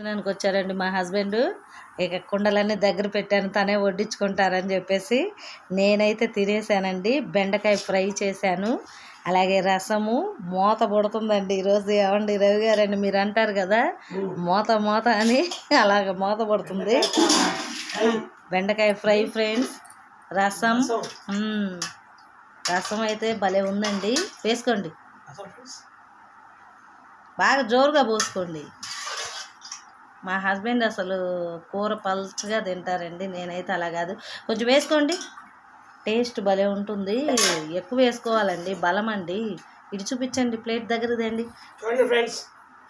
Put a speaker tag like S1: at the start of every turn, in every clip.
S1: భోజనానికి వచ్చారండి మా హస్బెండ్. ఇక కుండలన్నీ దగ్గర పెట్టాను, తనే వడ్డించుకుంటారని చెప్పేసి నేనైతే తినేసానండి. బెండకాయ ఫ్రై చేశాను, అలాగే రసము. మూత పడుతుందండి ఈరోజు. ఏమండి రవి గారండి, మీరు అంటారు కదా మూత మూత అని, అలాగ మూత పడుతుంది. బెండకాయ ఫ్రై ఫ్రెండ్స్, రసం. రసం అయితే భలే ఉందండి. వేసుకోండి, బాగా జోరుగా పోసుకోండి. మా హస్బెండ్ అసలు కూర పల్చగా తింటారండి, నేనైతే అలా కాదు. కొంచెం వేసుకోండి, టేస్ట్ భలే ఉంటుంది. ఎక్కువ వేసుకోవాలండి, బలం అండి. ఇటు చూపించండి, ప్లేట్ దగ్గర తేండి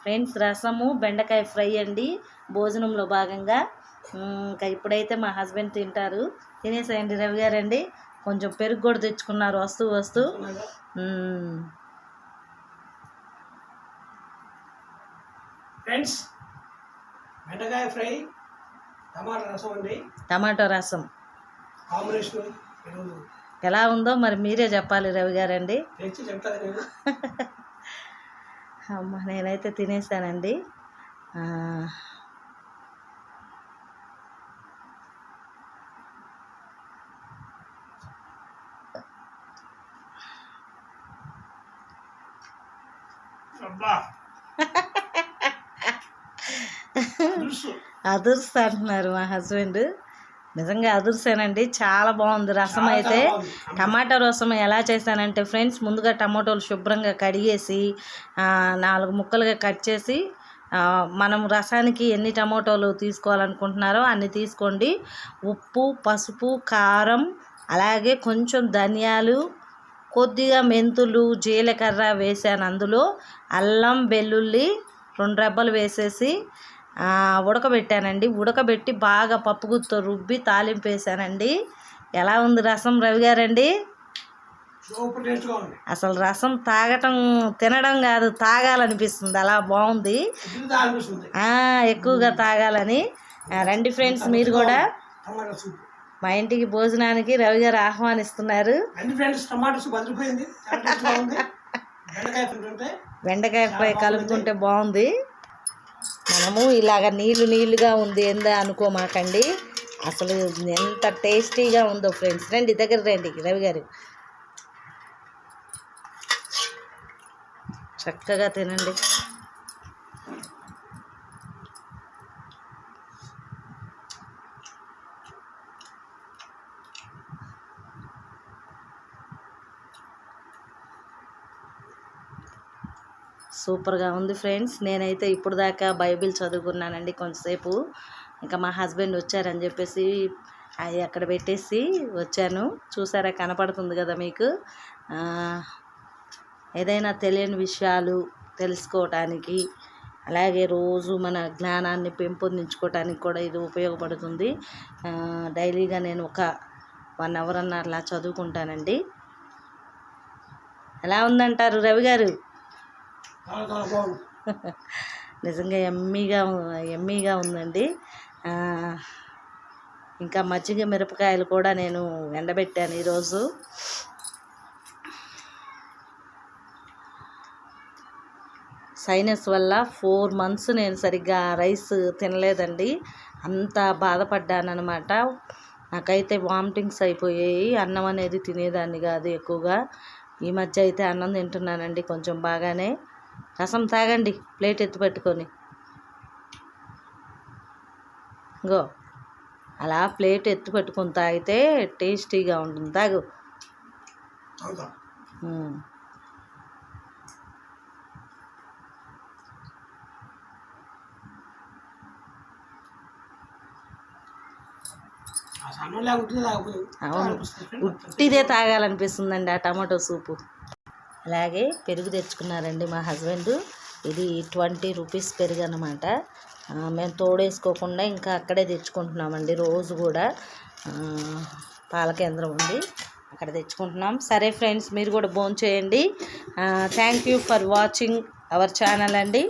S1: ఫ్రెండ్స్. రసము బెండకాయ ఫ్రై అండి, భోజనంలో భాగంగా. ఇంకా ఇప్పుడైతే మా హస్బెండ్ తింటారు. తినేసేయండి రవి గారండి. కొంచెం పెరుగు కూడా తెచ్చుకున్నారు వస్తూ.
S2: ఫ్రెండ్స్, బెండకాయ ఫ్రై, టమాటా రసం అండి.
S1: టమాటో రసం
S2: కాంబినేషన్
S1: ఎలా ఉందో మరి మీరే చెప్పాలి రవి గారండి. అమ్మ, నేనైతే తినేసానండి. అదుర్స్ అంటున్నారు మా హస్బెండ్. నిజంగా అదుర్సేనండి, చాలా బాగుంది రసం అయితే. టమాటా రసం ఎలా చేశానంటే ఫ్రెండ్స్, ముందుగా టమాటోలు శుభ్రంగా కడిగేసి 4 ముక్కలుగా కట్ చేసి, మనం రసానికి ఎన్ని టమాటోలు తీసుకోవాలనుకుంటున్నారో అన్ని తీసుకోండి. ఉప్పు, పసుపు, కారం, అలాగే కొంచెం ధనియాలు, కొద్దిగా మెంతులు, జీలకర్ర వేసాను. అందులో అల్లం వెల్లుల్లి 2 రెబ్బలు వేసేసి ఉడకబెట్టానండి. ఉడకబెట్టి బాగా పప్పు గుత్తో రుబ్బి తాలింపు వేసానండి. ఎలా ఉంది రసం రవి గారండి? అసలు రసం తినడం కాదు, తాగాలనిపిస్తుంది, అలా బాగుంది. ఎక్కువగా తాగాలని. రండి ఫ్రెండ్స్, మీరు కూడా మా ఇంటికి భోజనానికి రవి గారు ఆహ్వానిస్తున్నారు. బెండకాయ ఫ్రై కలుపుకుంటే బాగుంది. మనము ఇలాగ నీళ్ళుగా ఉంది ఏందా అనుకోమాకండి, అసలు ఎంత టేస్టీగా ఉందో ఫ్రెండ్స్. రండి, దగ్గర రండి రవి గారు, చక్కగా తినండి. సూపర్గా ఉంది ఫ్రెండ్స్. నేనైతే ఇప్పుడు దాకా బైబిల్ చదువుకున్నానండి కొంతసేపు. ఇంకా మా హస్బెండ్ వచ్చారని చెప్పేసి అది అక్కడ పెట్టేసి వచ్చాను. చూసారా, కనపడుతుంది కదా మీకు. ఏదైనా తెలియని విషయాలు తెలుసుకోవటానికి, అలాగే రోజు మన జ్ఞానాన్ని పెంపొందించుకోవటానికి కూడా ఇది ఉపయోగపడుతుంది. డైలీగా నేను ఒక 1 అవర్ అన్న అలా చదువుకుంటానండి. ఎలా ఉందంటారు రవి గారు? నిజంగా ఎమ్మీగా ఉందండి. ఇంకా మజ్జిగ మిరపకాయలు కూడా నేను ఎండబెట్టాను ఈరోజు. సైనస్ వల్ల 4 months నేను సరిగ్గా రైస్ తినలేదండి. అంత బాధపడ్డానమాట. నాకైతే వామిటింగ్స్ అయిపోయాయి. అన్నం అనేది తినేదాన్ని కాదు ఎక్కువగా. ఈ మధ్య అయితే అన్నం తింటున్నానండి కొంచెం బాగానే. రసం తాగండి, ప్లేట్ ఎత్తి పెట్టుకొని. గో, అలా ప్లేట్ ఎత్తి పెట్టుకొని తాగితే టేస్టీగా ఉంటుంది. తాగు. అవును, ఉట్టిదే తాగాలనిపిస్తుందండి ఆ టమాటో సూపు. అలాగే పెరుగు తెచ్చుకున్నారండి మా హస్బెండ్. ఇది 20 రూపీస్ పెరుగు అన్నమాట. మేము తోడేసుకోకుండా ఇంకా అక్కడే తెచ్చుకుంటున్నామండి. రోజు కూడా పాల కేంద్రం ఉంది, అక్కడ తెచ్చుకుంటున్నాం. సరే ఫ్రెండ్స్, మీరు కూడా భోంచేయండి. Thank you for watching our channel అండి.